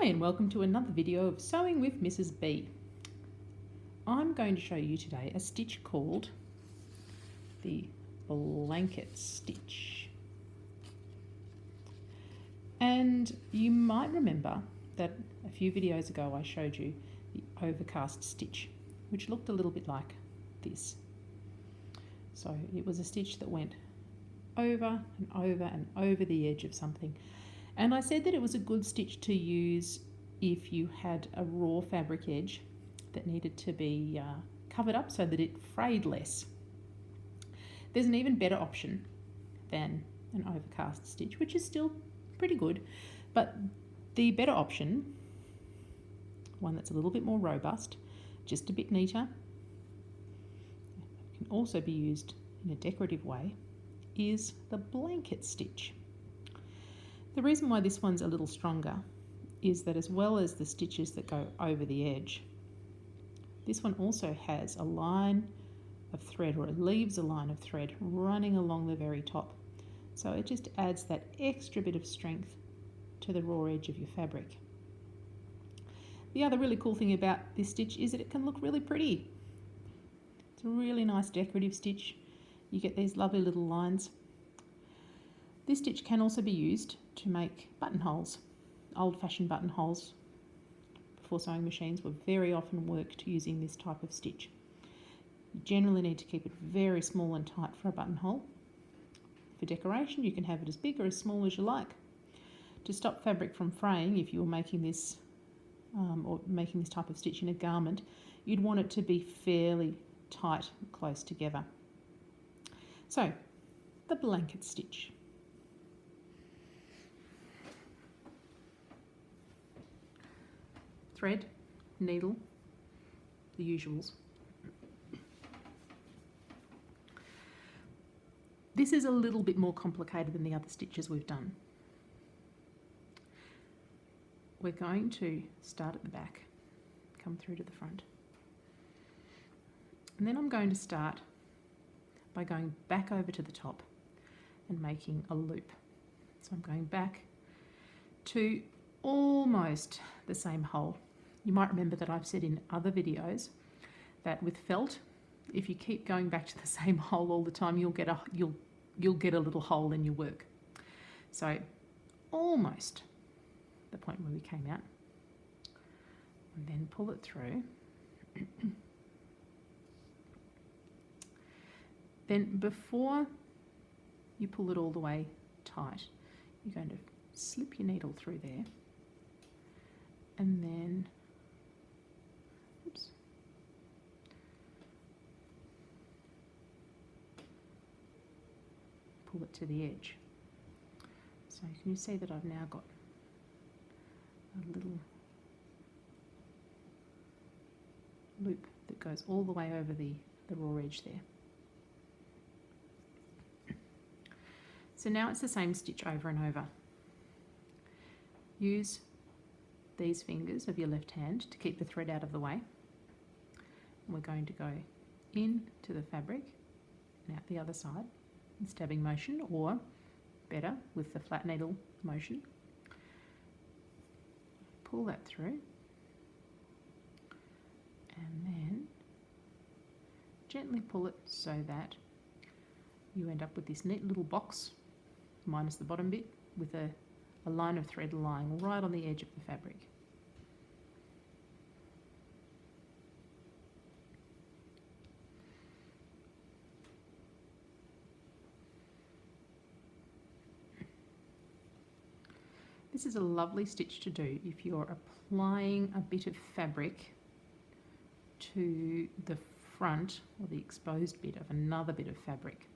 Hi and welcome to another video of Sewing with Mrs. B. I'm going to show you today a stitch called the blanket stitch. And you might remember that a few videos ago I showed you the overcast stitch, which looked a little bit like this. So it was a stitch that went over and over and over the edge of something. And I said that it was a good stitch to use if you had a raw fabric edge that needed to be covered up so that it frayed less. There's an even better option than an overcast stitch, which is still pretty good, but the better option, one that's a little bit more robust, just a bit neater, can also be used in a decorative way, is the blanket stitch. The reason why this one's a little stronger is that as well as the stitches that go over the edge, this one also has a line of thread, or it leaves a line of thread running along the very top. So it just adds that extra bit of strength to the raw edge of your fabric. The other really cool thing about this stitch is that it can look really pretty. It's a really nice decorative stitch. You get these lovely little lines. This stitch can also be used to make buttonholes. Old-fashioned buttonholes before sewing machines were very often worked using this type of stitch. You generally need to keep it very small and tight for a buttonhole. For decoration, you can have it as big or as small as you like. To stop fabric from fraying, if you were making this type of stitch in a garment, you'd want it to be fairly tight and close together. So, the blanket stitch. Thread, needle, the usuals. This is a little bit more complicated than the other stitches we've done. We're going to start at the back, come through to the front. And then I'm going to start by going back over to the top and making a loop. So I'm going back to almost the same hole. You might remember that I've said in other videos that with felt, if you keep going back to the same hole all the time, you'll get a little hole in your work. So almost the point where we came out, and then pull it through. Then before you pull it all the way tight, you're going to slip your needle through there, and then pull it to the edge. So can you see that I've now got a little loop that goes all the way over the raw edge there. So now it's the same stitch over and over. Use these fingers of your left hand to keep the thread out of the way. And we're going to go into the fabric and out the other side in stabbing motion, or better with the flat needle motion. Pull that through and then gently pull it so that you end up with this neat little box, minus the bottom bit, with a line of thread lying right on the edge of the fabric. This is a lovely stitch to do if you're applying a bit of fabric to the front or the exposed bit of another bit of fabric,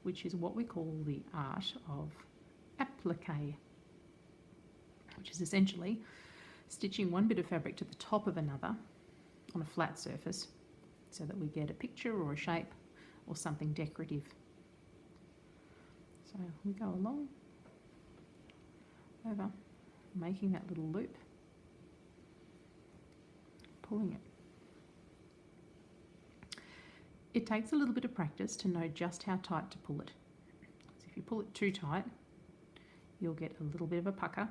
which is what we call the art of applique, which is essentially stitching one bit of fabric to the top of another on a flat surface so that we get a picture or a shape or something decorative. So we go along, over, making that little loop, pulling it. It takes a little bit of practice to know just how tight to pull it. So if you pull it too tight, you'll get a little bit of a pucker,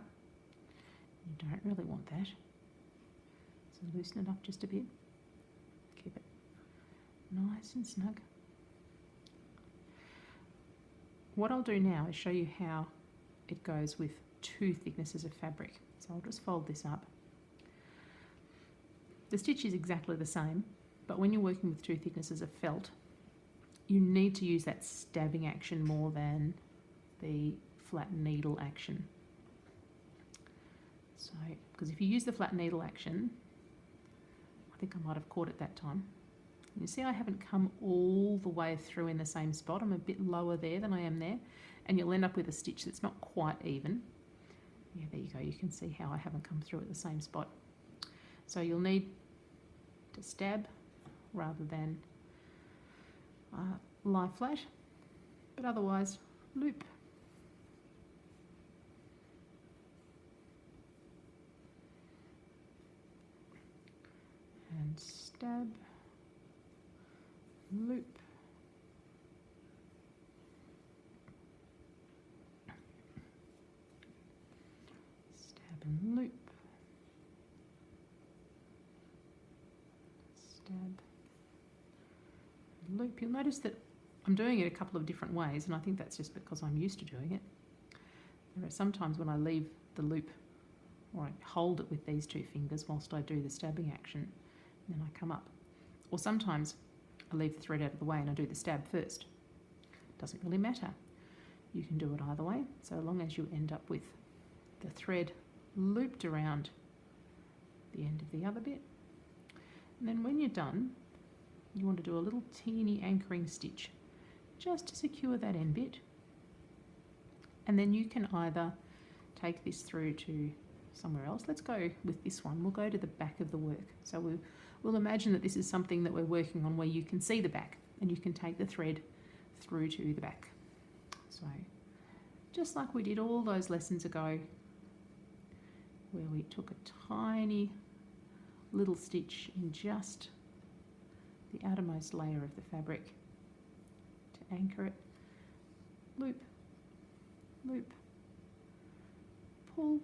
You don't really want that. So loosen it up just a bit. Keep it nice and snug. What I'll do now is show you how it goes with 2 thicknesses of fabric. So I'll just fold this up. The stitch is exactly the same, but when you're working with 2 thicknesses of felt, you need to use that stabbing action more than the flat needle action. So, because if you use the flat needle action, I think I might have caught it that time. You see I haven't come all the way through in the same spot. I'm a bit lower there than I am there, and you'll end up with a stitch that's not quite even. Yeah, there you go. You can see how I haven't come through at the same spot. So you'll need to stab rather than lie flat, but otherwise loop. And stab, loop. Stab and loop. Stab, loop. You'll notice that I'm doing it a couple of different ways, and I think that's just because I'm used to doing it. There are sometimes when I leave the loop, or I hold it with these 2 fingers whilst I do the stabbing action, and then I come up. Or sometimes I leave the thread out of the way and I do the stab first. Doesn't really matter. You can do it either way, so long as you end up with the thread looped around the end of the other bit. And then when you're done, you want to do a little teeny anchoring stitch just to secure that end bit. And then you can either take this through to somewhere else. Let's go with this one. We'll go to the back of the work. So we'll imagine that this is something that we're working on where you can see the back and you can take the thread through to the back. So just like we did all those lessons ago, where we took a tiny little stitch in just the outermost layer of the fabric to anchor it, loop, loop, pull,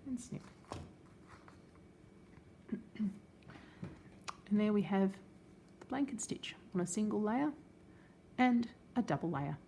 and snip. And there we have the blanket stitch on a single layer and a double layer.